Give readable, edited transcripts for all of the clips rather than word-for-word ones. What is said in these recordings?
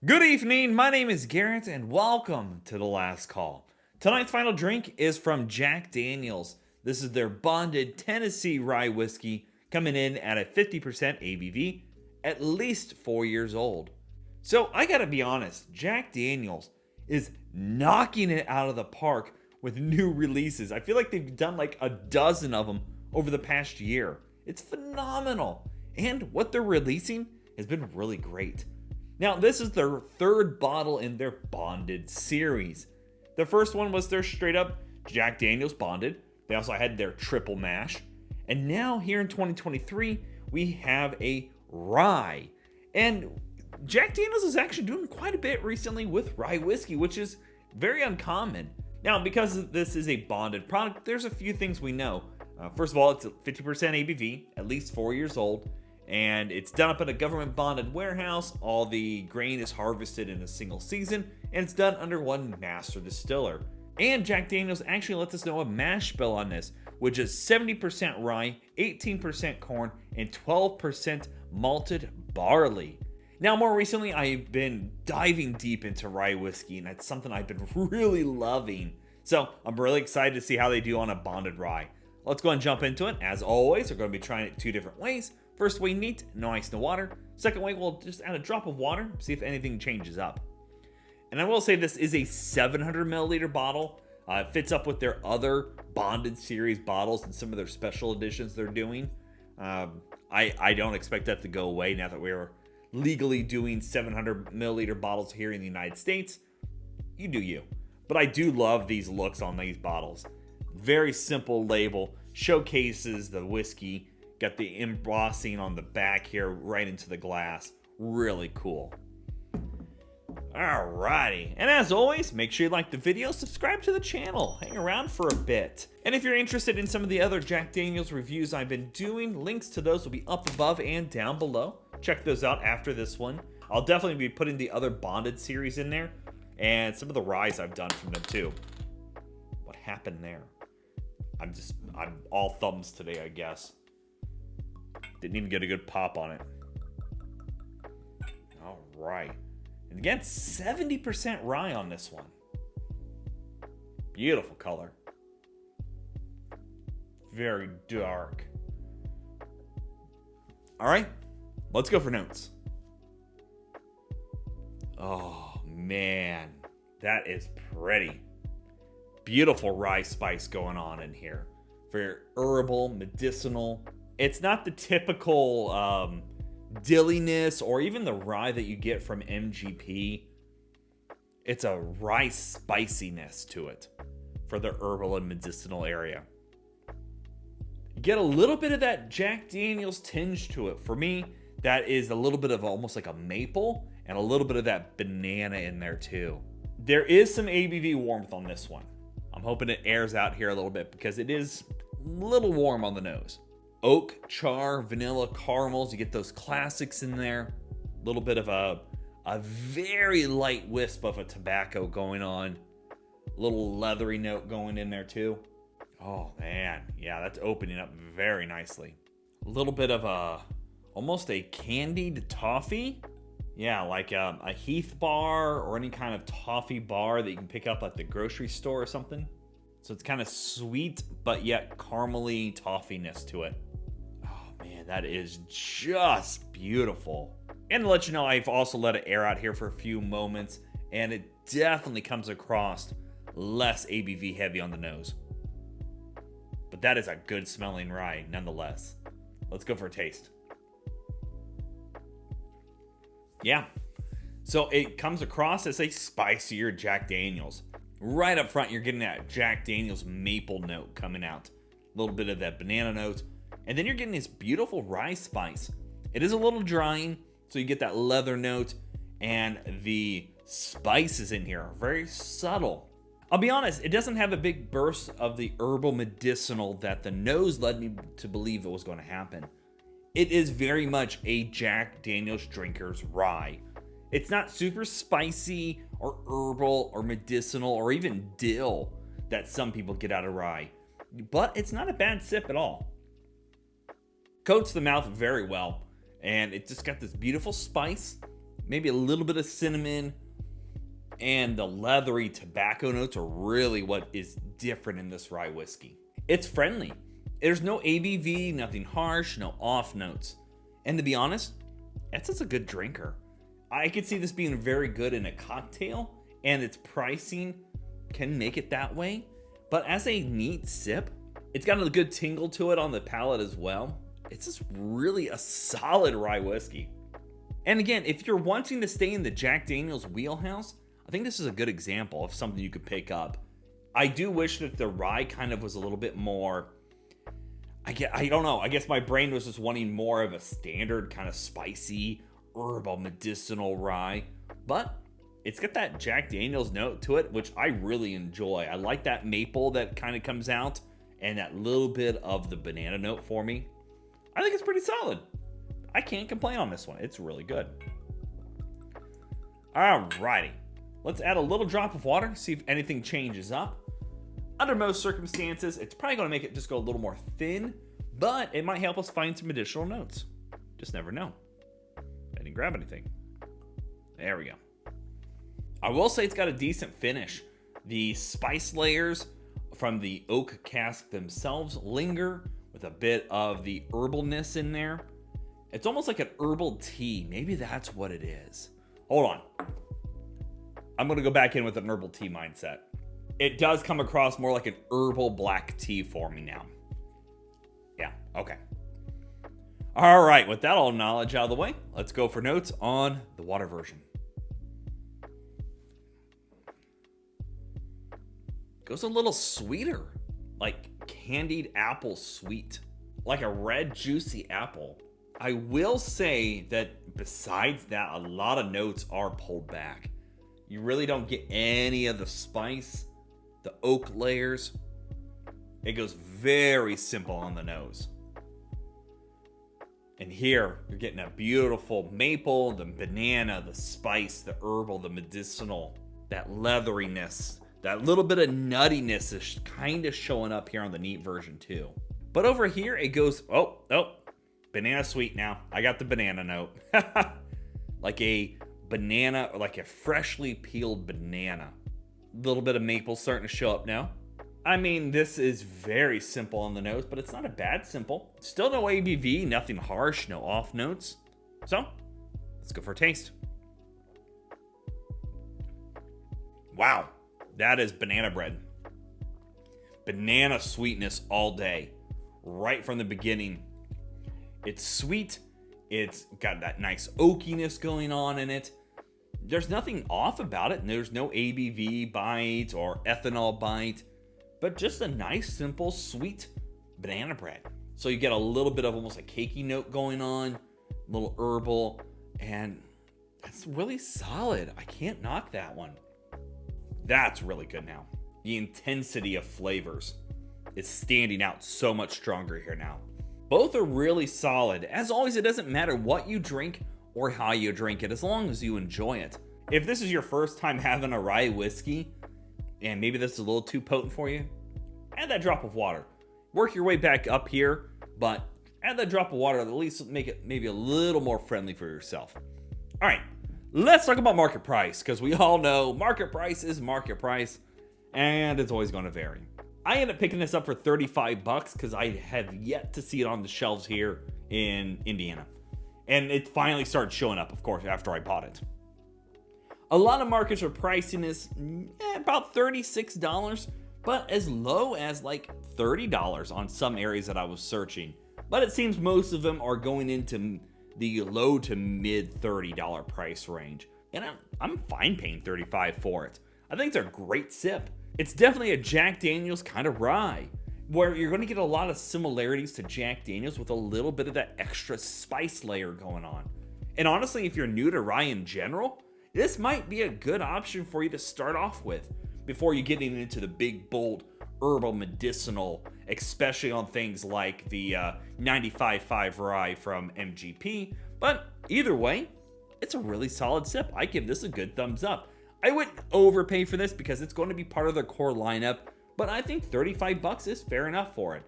Good evening, my name is Garrett and welcome to The Last Call. Tonight's final drink is from Jack Daniel's. This is their bonded Tennessee rye whiskey coming in at a 50% ABV, at least 4 years old. So I gotta be honest, Jack Daniel's is knocking it out of the park with new releases. I feel like they've done like a dozen of them over the past year. It's phenomenal. And what they're releasing has been really great. Now, this is their third bottle in their Bonded series. The first one was their straight up Jack Daniel's Bonded. They also had their Triple Mash. And now, here in 2023, we have a rye. And Jack Daniel's is actually doing quite a bit recently with rye whiskey, which is very uncommon. Now, because this is a bonded product, there's a few things we know. First of all, it's a 50% ABV, at least 4 years old. And it's done up in a government bonded warehouse. All the grain is harvested in a single season, and it's done under one master distiller. And Jack Daniel's actually lets us know a mash bill on this, which is 70% rye, 18% corn, and 12% malted barley. Now, more recently, I've been diving deep into rye whiskey, and that's something I've been really loving. So I'm really excited to see how they do on a bonded rye. Let's go and jump into it. As always, we're going to be trying it two different ways. First way, neat, no ice, no water. Second way, we'll just add a drop of water, see if anything changes up. And I will say this is a 700 milliliter bottle. It fits up with their other bonded series bottles and some of their special editions they're doing. I don't expect that to go away now that we're legally doing 700 milliliter bottles here in the United States. You do you. But I do love these looks on these bottles. Very simple label, showcases the whiskey. Got the embossing on the back here right into the glass. Really cool. Alrighty. And as always, make sure you like the video, subscribe to the channel, hang around for a bit. And if you're interested in some of the other Jack Daniel's reviews I've been doing, links to those will be up above and down below. Check those out after this one. I'll definitely be putting the other Bonded series in there and some of the ryes I've done from them too. What happened there? I'm all thumbs today, I guess. Didn't even get a good pop on it. All right. And again, 70% rye on this one. Beautiful color. Very dark. All right. Let's go for notes. Oh, man. That is pretty. Beautiful rye spice going on in here. Very herbal, medicinal. It's not the typical dilliness or even the rye that you get from MGP. It's a rye spiciness to it for the herbal and medicinal area. You get a little bit of that Jack Daniel's tinge to it. For me, that is a little bit of almost like a maple and a little bit of that banana in there too. There is some ABV warmth on this one. I'm hoping it airs out here a little bit because it is a little warm on the nose. Oak, char, vanilla, caramels. You get those classics in there. A little bit of a very light wisp of a tobacco going on. A little leathery note going in there too. Oh man, yeah, that's opening up very nicely. A little bit of almost a candied toffee. Yeah, like a Heath bar or any kind of toffee bar that you can pick up at the grocery store or something. So it's kind of sweet, but yet caramely toffiness to it. Oh man, that is just beautiful. And to let you know, I've also let it air out here for a few moments, and it definitely comes across less ABV heavy on the nose. But that is a good smelling rye nonetheless. Let's go for a taste. Yeah, so it comes across as a spicier Jack Daniel's. Right up front, you're getting that Jack Daniel's maple note coming out. A little bit of that banana note. And then you're getting this beautiful rye spice. It is a little drying, so you get that leather note. And the spices in here are very subtle. I'll be honest, it doesn't have a big burst of the herbal medicinal that the nose led me to believe it was going to happen. It is very much a Jack Daniel's drinker's rye. It's not super spicy or herbal or medicinal or even dill that some people get out of rye. But it's not a bad sip at all. Coats the mouth very well. And it just got this beautiful spice. maybe a little bit of cinnamon, and the leathery tobacco notes are really what is different in this rye whiskey. It's friendly. There's no ABV, nothing harsh, no off notes. And to be honest, it's just a good drinker. I could see this being very good in a cocktail, and its pricing can make it that way. But as a neat sip, it's got a good tingle to it on the palate as well. It's just really a solid rye whiskey. And again, if you're wanting to stay in the Jack Daniel's wheelhouse, I think this is a good example of something you could pick up. I do wish that the rye kind of was a little bit more, I don't know, I guess my brain was just wanting more of a standard kind of spicy, herbal, medicinal rye. But it's got that Jack Daniel's note to it, which I really enjoy. I like that maple that kind of comes out and that little bit of the banana note for me. I think it's pretty solid. I can't complain on this one. It's really good. Alrighty. Let's add a little drop of water, see if anything changes up. Under most circumstances, it's probably going to make it just go a little more thin, but it might help us find some additional notes. Just never know. I didn't grab anything. There we go. I will say it's got a decent finish. The spice layers from the oak cask themselves linger with a bit of the herbalness in there. It's almost like an herbal tea. Maybe that's what it is. Hold on. I'm going to go back in with an herbal tea mindset. It does come across more like an herbal black tea for me now. Yeah, okay. All right, with that all knowledge out of the way, let's go for notes on the water version. Goes a little sweeter, like candied apple sweet, like a red juicy apple. I will say that besides that, a lot of notes are pulled back. You really don't get any of the spice, the oak layers. It goes very simple on the nose. And here, you're getting a beautiful maple, the banana, the spice, the herbal, the medicinal, that leatheriness, that little bit of nuttiness is kind of showing up here on the neat version too. But over here, it goes, oh, banana sweet now. I got the banana note. Like a banana, like a freshly peeled banana. A little bit of maple starting to show up now. I mean, this is very simple on the nose, but it's not a bad simple. Still no ABV, nothing harsh, no off notes. So, let's go for a taste. Wow, that is banana bread. Banana sweetness all day, right from the beginning. It's sweet. It's got that nice oakiness going on in it. There's nothing off about it. And there's no ABV bite or ethanol bite, but just a nice, simple, sweet banana bread. So you get a little bit of almost a cakey note going on, a little herbal, and that's really solid. I can't knock that one. That's really good now. The intensity of flavors is standing out so much stronger here now. Both are really solid. As always, it doesn't matter what you drink or how you drink it, as long as you enjoy it. If this is your first time having a rye whiskey, and maybe this is a little too potent for you, add that drop of water. Work your way back up here, but add that drop of water to at least make it maybe a little more friendly for yourself. All right, let's talk about market price, because we all know market price is market price, and it's always going to vary. I ended up picking this up for $35 because I have yet to see it on the shelves here in Indiana. And it finally started showing up, of course, after I bought it. A lot of markets are pricing this about $36, but as low as like $30 on some areas that I was searching. But it seems most of them are going into the low to mid $30 price range. And I'm fine paying $35 for it. I think it's a great sip. It's definitely a Jack Daniel's kind of rye, where you're going to get a lot of similarities to Jack Daniel's with a little bit of that extra spice layer going on. And honestly, if you're new to rye in general, this might be a good option for you to start off with before you get into the big, bold, herbal, medicinal, especially on things like the 95.5 rye from MGP. But either way, it's a really solid sip. I give this a good thumbs up. I wouldn't overpay for this because it's going to be part of their core lineup, but I think $35 is fair enough for it.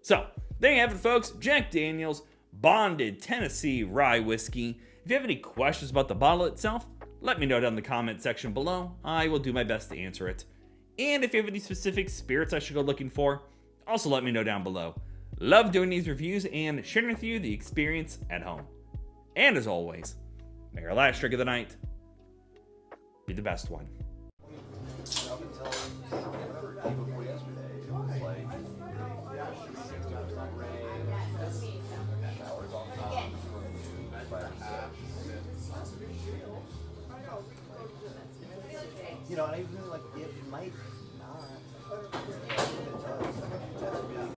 So, there you have it, folks. Jack Daniel's Bonded Tennessee Rye Whiskey. If you have any questions about the bottle itself, let me know down in the comment section below. I will do my best to answer it. And if you have any specific spirits I should go looking for, also let me know down below. Love doing these reviews and sharing with you the experience at home. And as always, may our last drink of the night be the best one. You know, I really like it might